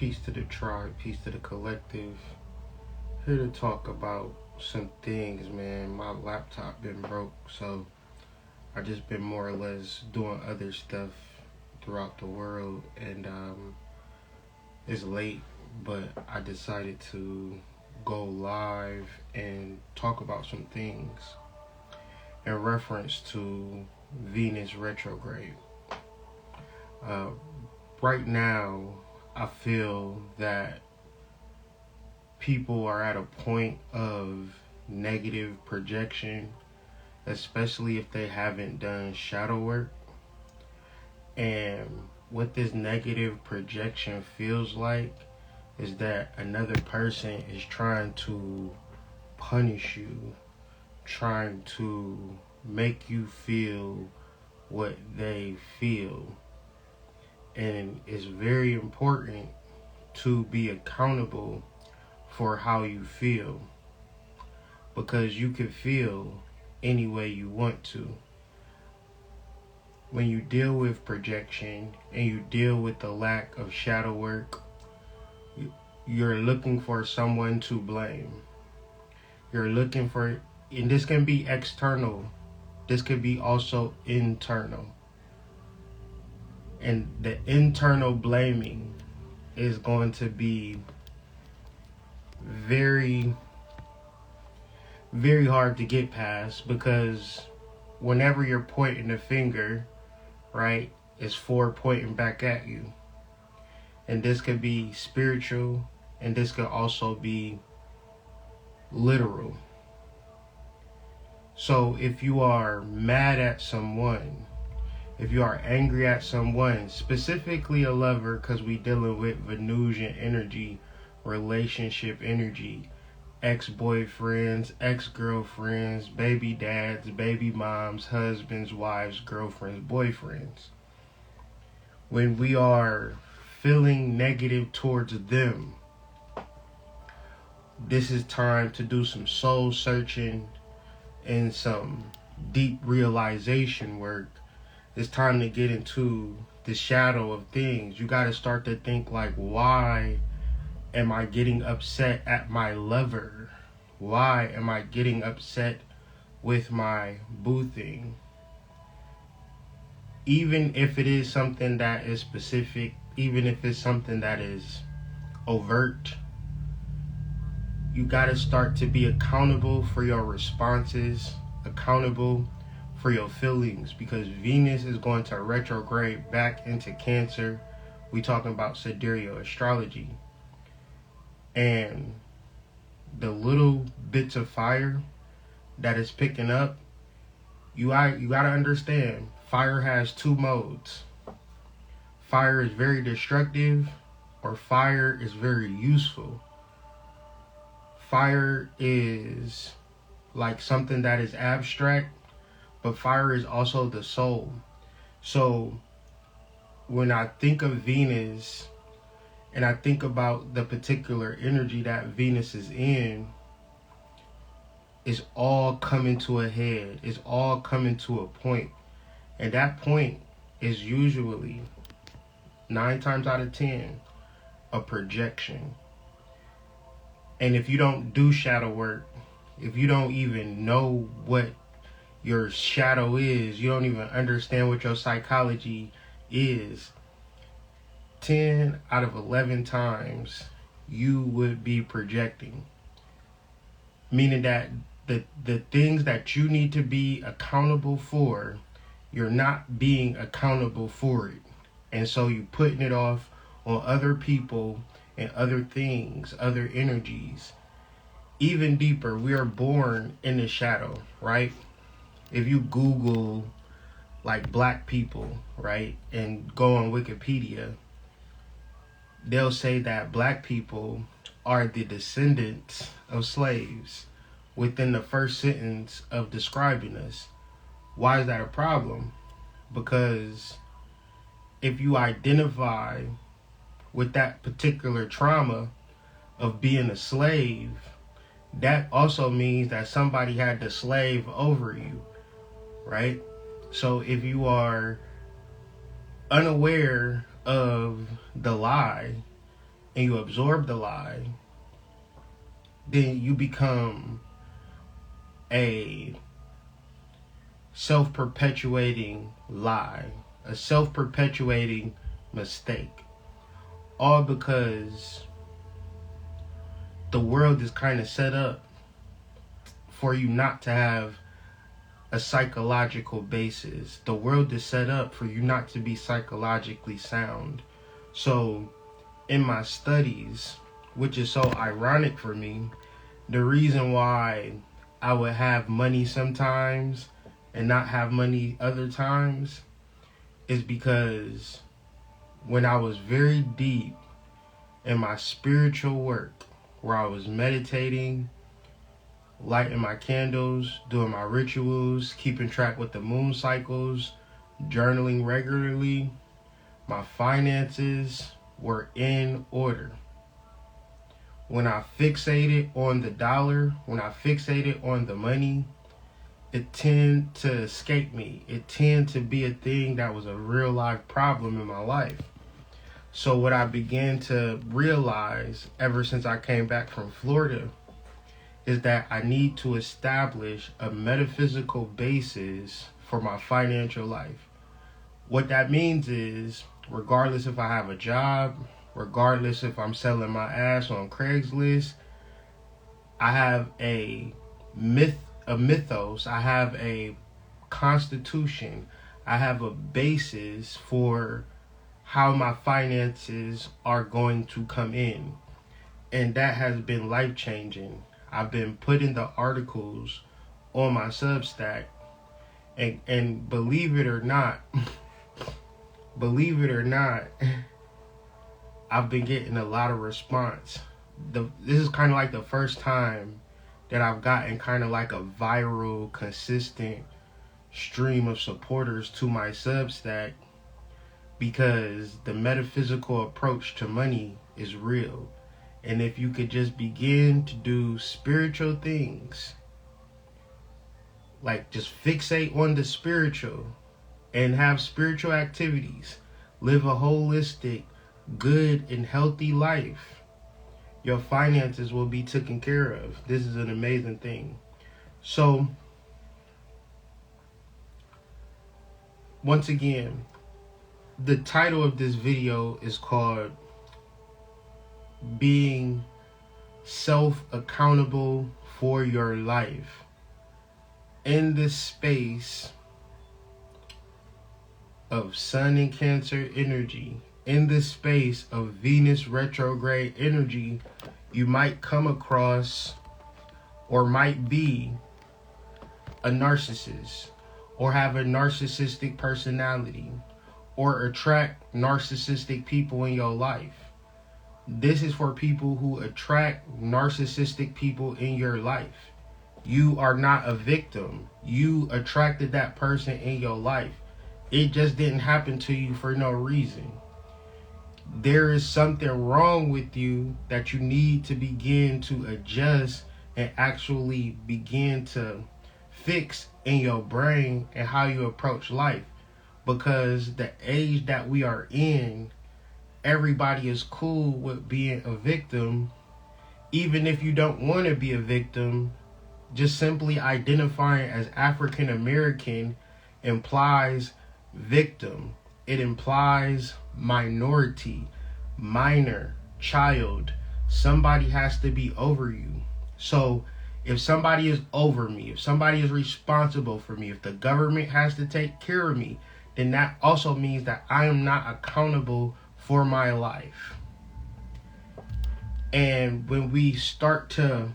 Peace to the tribe, peace to the collective. Here to talk about some things, man. My laptop been broke, so I just been more or less doing other stuff throughout the world, and it's late, but I decided to go live and talk about some things in reference to Venus retrograde. Right now, I feel that people are at a point of negative projection, especially if they haven't done shadow work. And what this negative projection feels like is that another person is trying to punish you, trying to make you feel what they feel. And it's very important to be accountable for how you feel, because you can feel any way you want to. When you deal with projection and you deal with the lack of shadow work, you're looking for someone to blame. You're looking for, and this can be external, this could be also internal. And the internal blaming is going to be very, very hard to get past, because whenever you're pointing the finger, right, it's four pointing back at you. And this could be spiritual, and this could also be literal. So if you are mad at someone, if you are angry at someone, specifically a lover, because we dealing with Venusian energy, relationship energy, ex-boyfriends, ex-girlfriends, baby dads, baby moms, husbands, wives, girlfriends, boyfriends. When we are feeling negative towards them, this is time to do some soul searching and some deep realization work. It's time to get into the shadow of things. You got to start to think like, why am I getting upset at my lover? Why am I getting upset with my boo thing? Even if it is something that is specific, even if it's something that is overt, you got to start to be accountable for your responses, accountable for your feelings, because Venus is going to retrograde back into Cancer. We talking about sidereal astrology. And the little bits of fire that is picking up, you got to understand, fire has two modes. Fire is very destructive, or fire is very useful. Fire is like something that is abstract, but fire is also the soul. So when I think of Venus, and I think about the particular energy that Venus is in, it's all coming to a head. It's all coming to a point. And that point is usually, 9 times out of 10, a projection. And if you don't do shadow work, if you don't even know what your shadow is, you don't even understand what your psychology is, 10 out of 11 times you would be projecting. Meaning that the things that you need to be accountable for, you're not being accountable for it. And so you're putting it off on other people and other things, other energies. Even deeper, we are born in the shadow, right? If you Google like black people, right, and go on Wikipedia, they'll say that black people are the descendants of slaves within the first sentence of describing us. Why is that a problem? Because if you identify with that particular trauma of being a slave, that also means that somebody had to slave over you, right? So if you are unaware of the lie and you absorb the lie, then you become a self-perpetuating lie, a self-perpetuating mistake. All because the world is kind of set up for you not to have a psychological basis. The world is set up for you not to be psychologically sound. So in my studies, which is so ironic for me, the reason why I would have money sometimes and not have money other times is because when I was very deep in my spiritual work, where I was meditating, lighting my candles, doing my rituals, keeping track with the moon cycles, journaling regularly, my finances were in order. When I fixated on the dollar, when I fixated on the money, it tended to escape me. It tended to be a thing that was a real life problem in my life. So what I began to realize ever since I came back from Florida is that I need to establish a metaphysical basis for my financial life. What that means is, regardless if I have a job, regardless if I'm selling my ass on Craigslist, I have a mythos, I have a constitution, I have a basis for how my finances are going to come in. And that has been life-changing. I've been putting the articles on my Substack, and believe it or not, I've been getting a lot of response. This is kind of like the first time that I've gotten kind of like a viral, consistent stream of supporters to my Substack, because the metaphysical approach to money is real. And if you could just begin to do spiritual things, like just fixate on the spiritual and have spiritual activities, live a holistic, good and healthy life, your finances will be taken care of. This is an amazing thing. So, once again, the title of this video is called Being Self-Accountable for Your Life. In this space of Sun and Cancer energy, in this space of Venus retrograde energy, you might come across or might be a narcissist, or have a narcissistic personality, or attract narcissistic people in your life. This is for people who attract narcissistic people in your life. You are not a victim. You attracted that person in your life. It just didn't happen to you for no reason. There is something wrong with you that you need to begin to adjust and actually begin to fix in your brain and how you approach life. Because the age that we are in, everybody is cool with being a victim. Even if you don't want to be a victim, just simply identifying as African American implies victim. It implies minority, minor, child. Somebody has to be over you. So if somebody is over me, if somebody is responsible for me, if the government has to take care of me, then that also means that I am not accountable for my life. And when we start to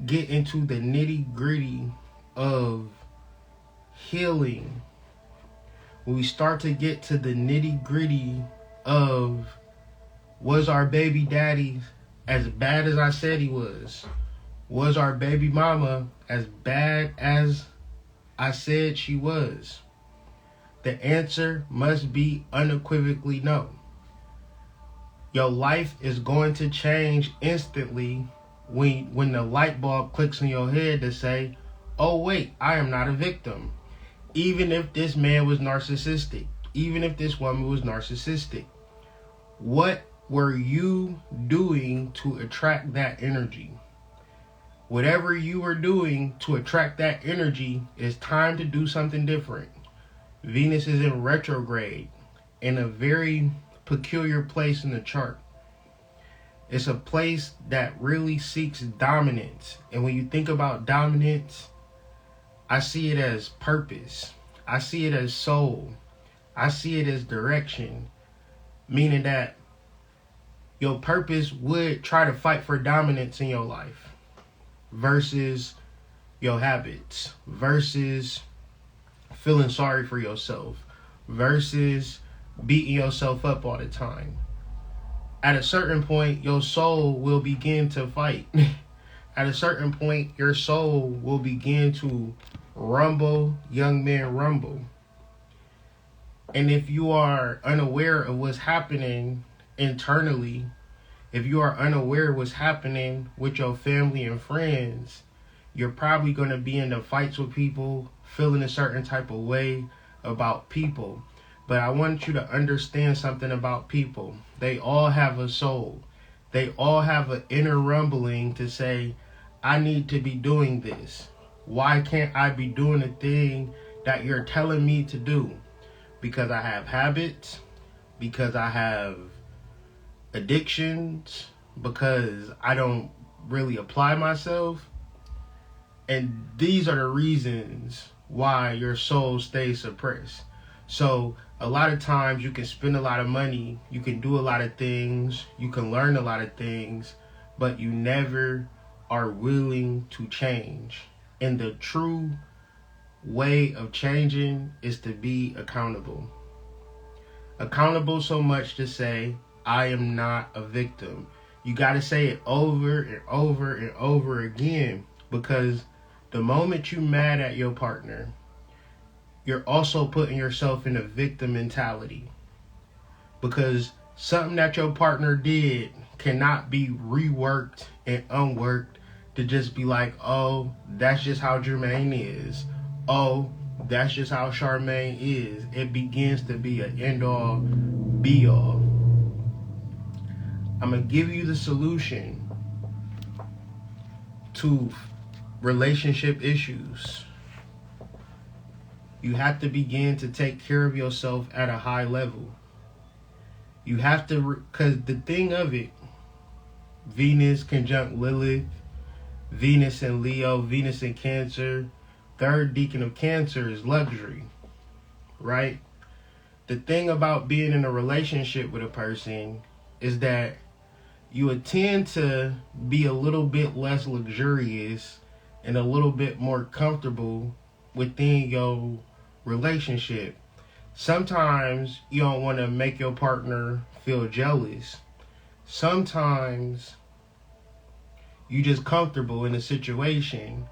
get into the nitty-gritty of healing, when we start to get to the nitty-gritty of, was our baby daddy as bad as I said he was? Was our baby mama as bad as I said she was? The answer must be unequivocally no. Your life is going to change instantly when the light bulb clicks in your head to say, oh wait, I am not a victim. Even if this man was narcissistic, even if this woman was narcissistic, what were you doing to attract that energy? Whatever you were doing to attract that energy, it's time to do something different. Venus is in retrograde in a very peculiar place in the chart. It's a place that really seeks dominance. And when you think about dominance, I see it as purpose. I see it as soul. I see it as direction. Meaning that your purpose would try to fight for dominance in your life versus your habits, versus feeling sorry for yourself, versus beating yourself up all the time. At a certain point, your soul will begin to fight. At a certain point, your soul will begin to rumble, young man, rumble. And if you are unaware of what's happening internally, if you are unaware of what's happening with your family and friends, you're probably going to be in the fights with people, feeling a certain type of way about people. But I want you to understand something about people. They all have a soul. They all have an inner rumbling to say, I need to be doing this. Why can't I be doing the thing that you're telling me to do? Because I have habits, because I have addictions, because I don't really apply myself. And these are the reasons why your soul stays suppressed. So a lot of times you can spend a lot of money, you can do a lot of things, you can learn a lot of things, but you never are willing to change. And the true way of changing is to be accountable. Accountable so much to say, I am not a victim. You got to say it over and over and over again, because the moment you mad at your partner, you're also putting yourself in a victim mentality, because something that your partner did cannot be reworked and unworked to just be like, oh, that's just how Jermaine is. Oh, that's just how Charmaine is. It begins to be an end-all, be-all. I'm going to give you the solution to relationship issues. You have to begin to take care of yourself at a high level. You have to, because the thing of it, Venus conjunct Lilith, Venus in Leo, Venus in Cancer, third decan of Cancer is luxury, right? The thing about being in a relationship with a person is that you would tend to be a little bit less luxurious and a little bit more comfortable within your relationship. Sometimes you don't want to make your partner feel jealous. Sometimes you just comfortable in a situation,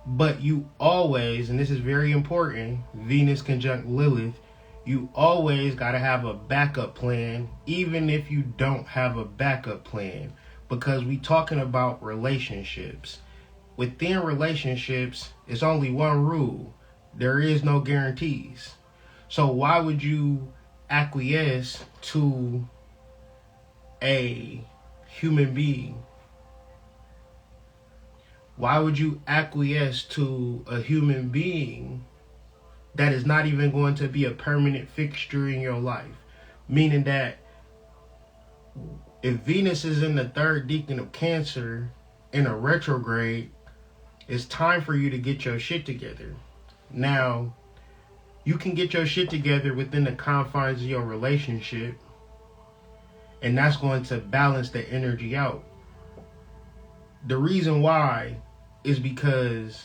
but you always, and this is very important, Venus conjunct Lilith, you always got to have a backup plan, even if you don't have a backup plan, because we talking about relationships. Within relationships, it's only one rule. There is no guarantees. So why would you acquiesce to a human being? Why would you acquiesce to a human being that is not even going to be a permanent fixture in your life? Meaning that if Venus is in the third decan of Cancer in a retrograde, it's time for you to get your shit together. Now, you can get your shit together within the confines of your relationship, and that's going to balance the energy out. The reason why is because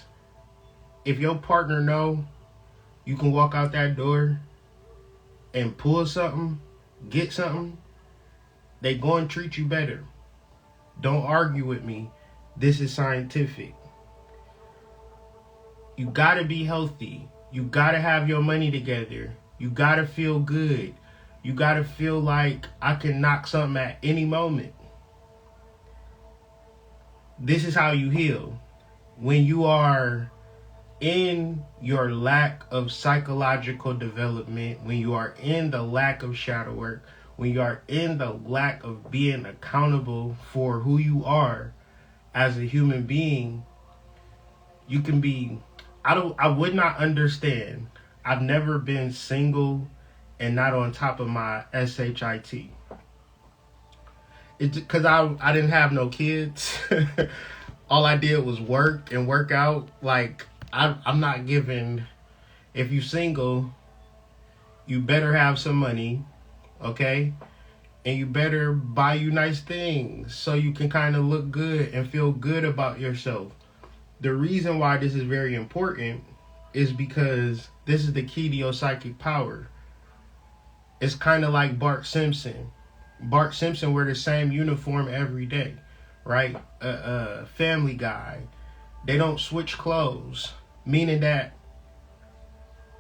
if your partner know you can walk out that door and pull something, get something, they going to treat you better. Don't argue with me. This is scientific. You got to be healthy. You got to have your money together. You got to feel good. You got to feel like I can knock something at any moment. This is how you heal. When you are in your lack of psychological development, when you are in the lack of shadow work, when you are in the lack of being accountable for who you are as a human being, you can be, I would not understand. I've never been single and not on top of my SHIT. It's because I didn't have no kids. All I did was work and work out. Like, I'm not giving, if you single, you better have some money, okay? And you better buy you nice things so you can kind of look good and feel good about yourself. The reason why this is very important is because this is the key to your psychic power. It's kind of like Bart Simpson. Bart Simpson wear the same uniform every day, right? Family Guy. They don't switch clothes, meaning that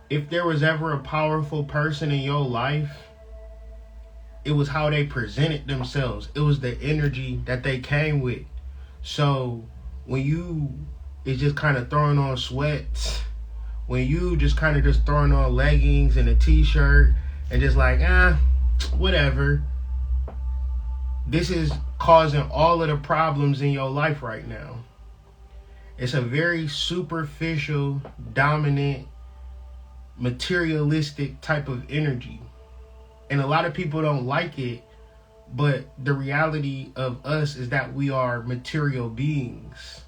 if there was ever a powerful person in your life, it was how they presented themselves. It was the energy that they came with. So when you is just kind of throwing on sweats, when you just kind of just throwing on leggings and a t-shirt and just like, whatever, this is causing all of the problems in your life right now. It's a very superficial, dominant, materialistic type of energy. And a lot of people don't like it, but the reality of us is that we are material beings.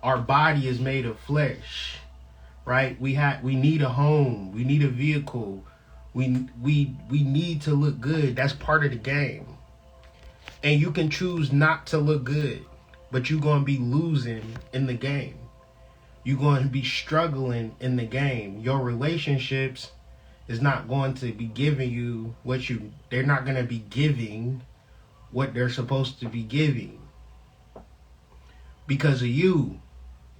Our body is made of flesh, right? We need a home, we need a vehicle, we need to look good. That's part of the game. And you can choose not to look good, but you're going to be losing in the game. You're going to be struggling in the game. Your relationships is not going to be giving you they're not going to be giving what they're supposed to be giving. Because of you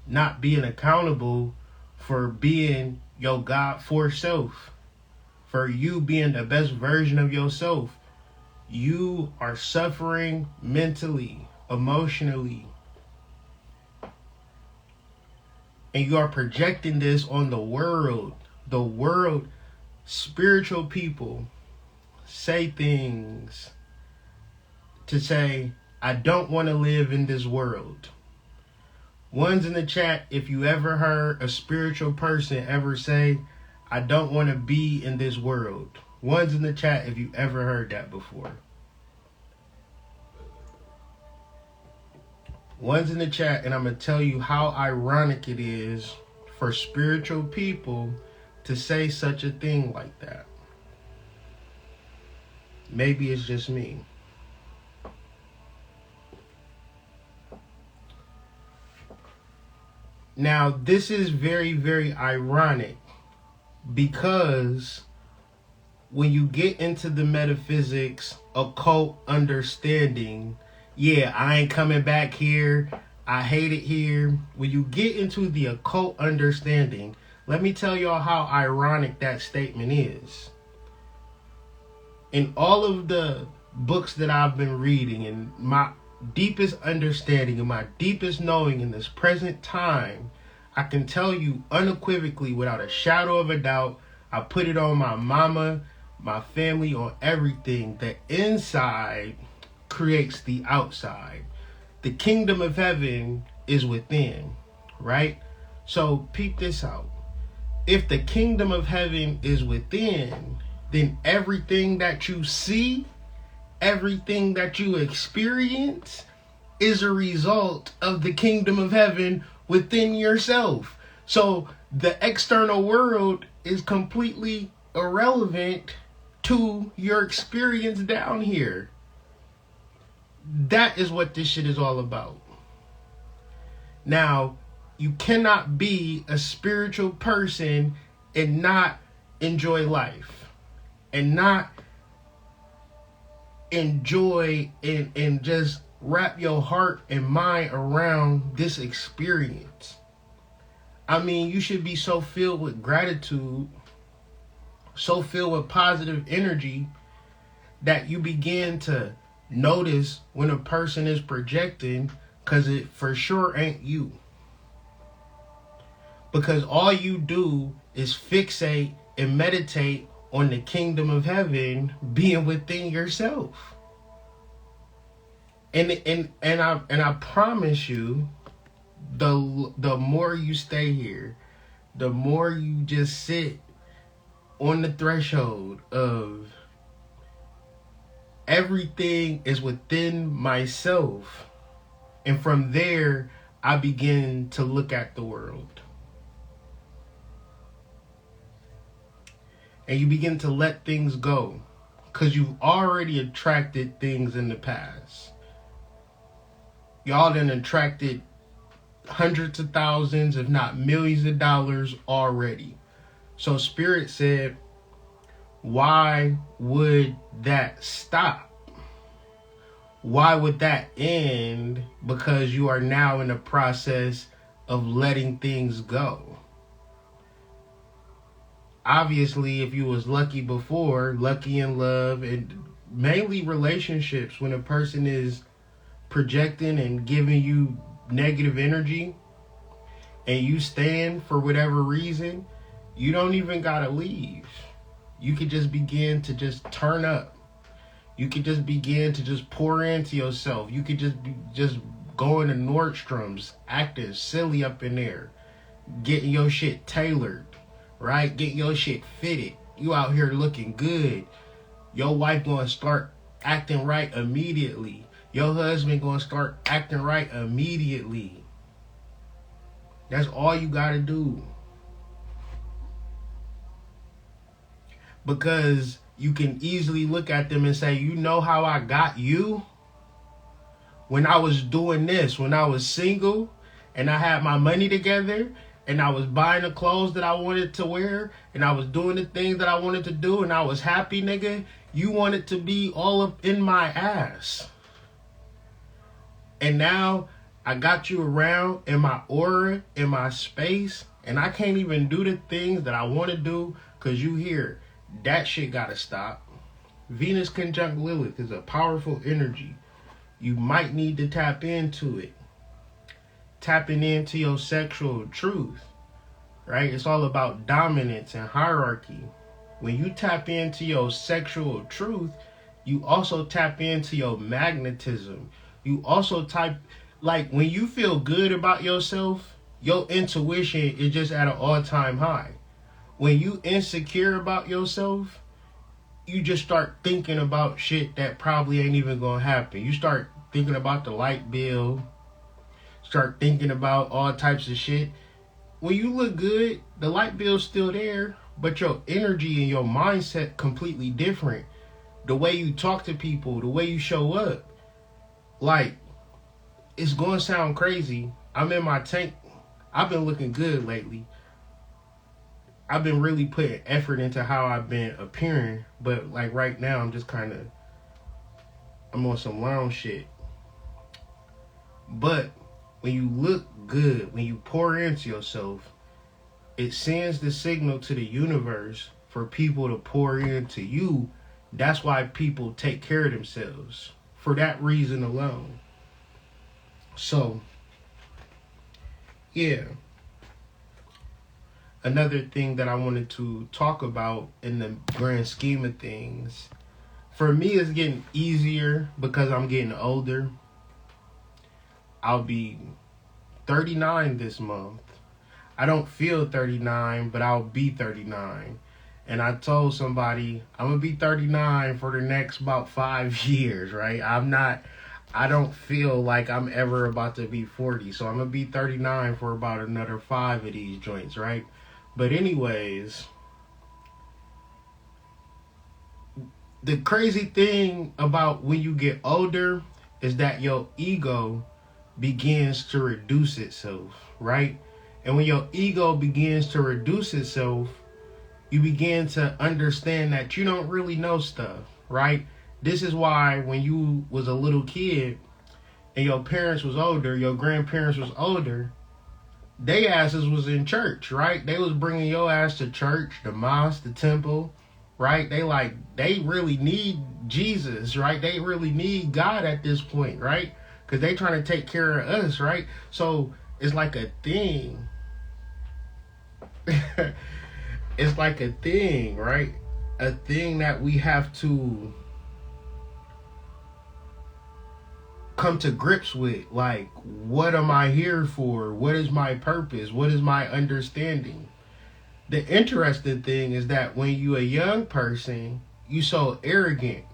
not being accountable for being your God-force self. For you being the best version of yourself. You are suffering mentally, emotionally. And you are projecting this on the world. The world, spiritual people say things to say, I don't want to live in this world. One's in the chat, if you ever heard a spiritual person ever say, I don't want to be in this world. One's in the chat if you ever heard that before. One's in the chat, and I'm going to tell you how ironic it is for spiritual people to say such a thing like that. Maybe it's just me. Now, this is very, very ironic because when you get into the metaphysics, occult understanding, I ain't coming back here. I hate it here. When you get into the occult understanding, let me tell y'all how ironic that statement is. In all of the books that I've been reading and my deepest understanding and my deepest knowing in this present time, I can tell you unequivocally, without a shadow of a doubt, I put it on my mama, my family, on everything, the inside creates the outside. The kingdom of heaven is within, right? So peep this out. If the kingdom of heaven is within, then everything that you see, everything that you experience is a result of the kingdom of heaven within yourself. So the external world is completely irrelevant to your experience down here. That is what this shit is all about. Now, you cannot be a spiritual person and not enjoy life and not enjoy and just wrap your heart and mind around this experience. I mean, you should be so filled with gratitude, so filled with positive energy that you begin to notice when a person is projecting, because it for sure ain't you. Because all you do is fixate and meditate on the kingdom of heaven being within yourself. And I promise you, the more you stay here, the more you just sit on the threshold of everything is within myself. And from there, I begin to look at the world. And you begin to let things go. Because you've already attracted things in the past. Y'all done attracted hundreds of thousands, if not millions of dollars already. So Spirit said, why would that stop? Why would that end? Because you are now in the process of letting things go. Obviously, if you was lucky before, lucky in love, and mainly relationships, when a person is projecting and giving you negative energy and you stand for whatever reason, you don't even gotta leave. You could just begin to just turn up. You could just begin to just pour into yourself. You could just go into Nordstrom's, acting silly up in there, getting your shit tailored, right? Getting your shit fitted. You out here looking good. Your wife gonna start acting right immediately. Your husband gonna start acting right immediately. That's all you gotta do. Because you can easily look at them and say, you know how I got you? When I was doing this, when I was single and I had my money together and I was buying the clothes that I wanted to wear and I was doing the things that I wanted to do and I was happy, nigga, you wanted to be all up in my ass. And now I got you around in my aura, in my space, and I can't even do the things that I want to do because you here. That shit gotta stop. Venus conjunct Lilith is a powerful energy. You might need to tap into it. Tapping into your sexual truth, right? It's all about dominance and hierarchy. When you tap into your sexual truth, you also tap into your magnetism. You also like when you feel good about yourself, your intuition is just at an all-time high. When you insecure about yourself, you just start thinking about shit that probably ain't even gonna happen. You start thinking about the light bill, start thinking about all types of shit. When you look good, the light bill's still there, but your energy and your mindset completely different. The way you talk to people, the way you show up. Like, it's gonna sound crazy. I'm in my tank. I've been looking good lately. I've been really putting effort into how I've been appearing, but like right now I'm just I'm on some lounge shit. But when you look good, when you pour into yourself, it sends the signal to the universe for people to pour into you. That's why people take care of themselves, for that reason alone. So, yeah. Another thing that I wanted to talk about in the grand scheme of things, for me it's getting easier because I'm getting older. I'll be 39 this month. I don't feel 39, but I'll be 39. And I told somebody I'm going to be 39 for the next about 5 years, right? I don't feel like I'm ever about to be 40. So I'm going to be 39 for about another 5 of these joints, right? But anyways, the crazy thing about when you get older is that your ego begins to reduce itself, right? And when your ego begins to reduce itself, you begin to understand that you don't really know stuff, right? This is why when you was a little kid and your parents was older, your grandparents was older, they asses was in church, right? They was bringing your ass to church, the mosque, the temple, right? They really need Jesus, right? They really need God at this point, right? Because they trying to take care of us, right? So it's like a thing. It's like a thing, right? a thing that we have to come to grips with. Like, what am I here for? What is my purpose? What is my understanding? The interesting thing is that when you a young person, you so arrogant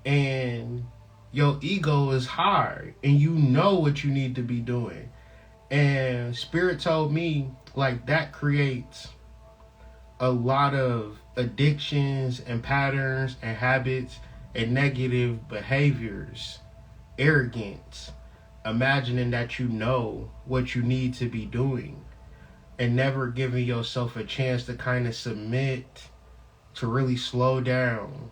and your ego is high and you know what you need to be doing. And Spirit told me like that creates a lot of addictions and patterns and habits and negative behaviors. Arrogance, imagining that you know what you need to be doing and never giving yourself a chance to kind of submit, to really slow down,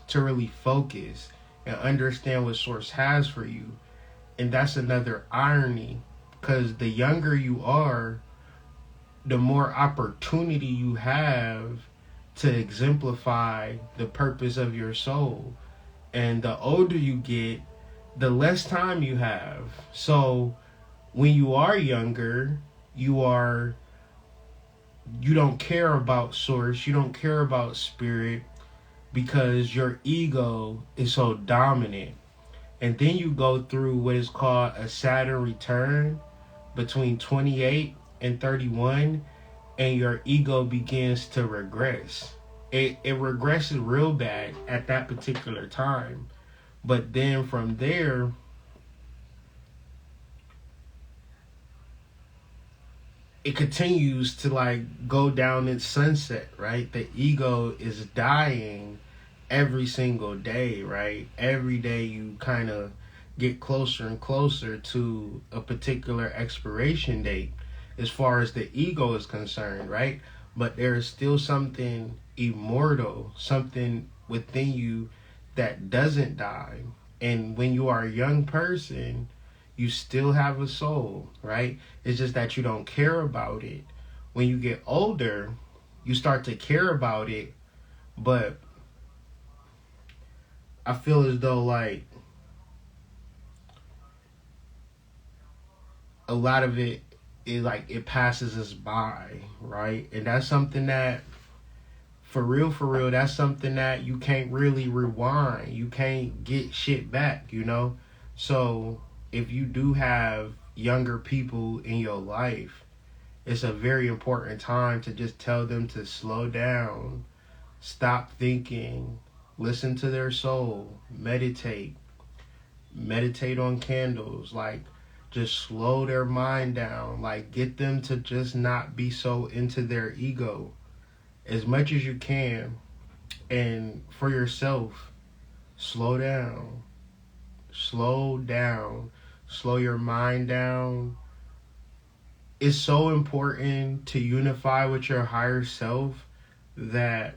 to really focus and understand what Source has for you. And that's another irony, because the younger you are, the more opportunity you have to exemplify the purpose of your soul. And the older you get, the less time you have. So when you are younger, you don't care about Source, you don't care about Spirit, because your ego is so dominant. And then you go through what is called a Saturn return between 28 and 31, and your ego begins to regress. It regresses real bad at that particular time. But then from there, it continues to like go down its sunset, right? The ego is dying every single day, right? Every day you kind of get closer and closer to a particular expiration date as far as the ego is concerned, right? But there is still something immortal, something within you that doesn't die. And when you are a young person, you still have a soul, right? It's just that you don't care about it. When you get older, you start to care about it, but I feel as though like a lot of it is like it passes us by, right? And that's something that for real, that's something that you can't really rewind. You can't get shit back, you know? So if you do have younger people in your life, it's a very important time to just tell them to slow down, stop thinking, listen to their soul, meditate on candles, like just slow their mind down, like get them to just not be so into their ego as much as you can. And for yourself, slow down, slow your mind down. It's so important to unify with your higher self that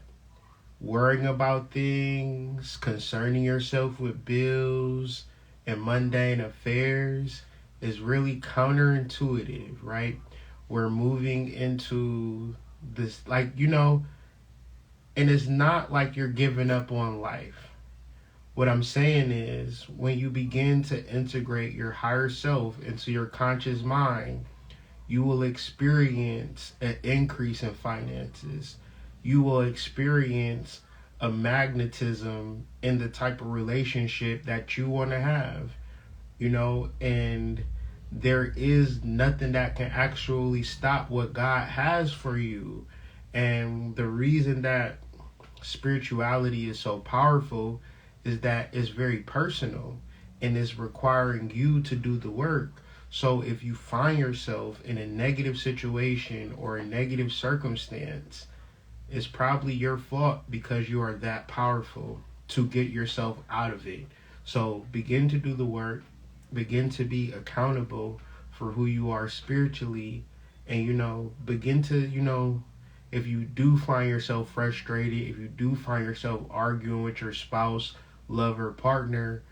worrying about things, concerning yourself with bills and mundane affairs is really counterintuitive, right? We're moving into this, like, you know, and it's not like you're giving up on life. What I'm saying is, when you begin to integrate your higher self into your conscious mind, you will experience an increase in finances. You will experience a magnetism in the type of relationship that you want to have, you know, and there is nothing that can actually stop what God has for you. And the reason that spirituality is so powerful is that it's very personal and it's requiring you to do the work. So if you find yourself in a negative situation or a negative circumstance, it's probably your fault because you are that powerful to get yourself out of it. So begin to do the work, begin to be accountable for who you are spiritually, and, you know, begin to, you know, if you do find yourself frustrated, if you do find yourself arguing with your spouse, lover, partner,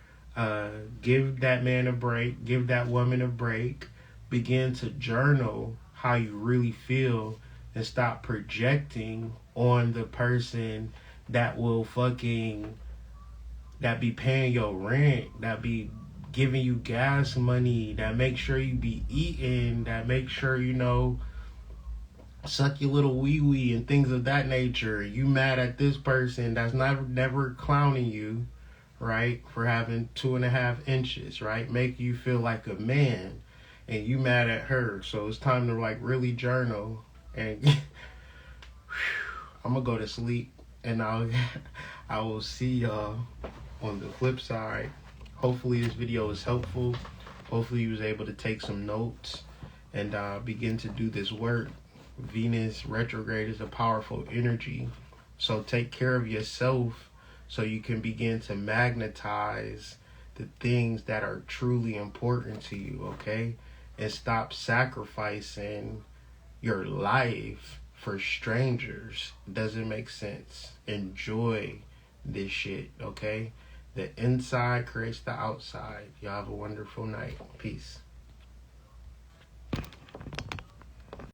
give that man a break, give that woman a break, begin to journal how you really feel and stop projecting on the person that will that be paying your rent, that be giving you gas money, that make sure you be eating, that make sure, you know, suck your little wee wee and things of that nature. You mad at this person that's never clowning you, right, for having 2.5 inches, right? Make you feel like a man, and you mad at her. So it's time to like really journal and I'm gonna go to sleep, and I will see y'all on the flip side. Hopefully this video was helpful. Hopefully you was able to take some notes and begin to do this work. Venus retrograde is a powerful energy, so take care of yourself so you can begin to magnetize the things that are truly important to you, okay? And stop sacrificing your life for strangers. Doesn't make sense. Enjoy this shit, okay? The inside creates the outside. Y'all have a wonderful night. Peace.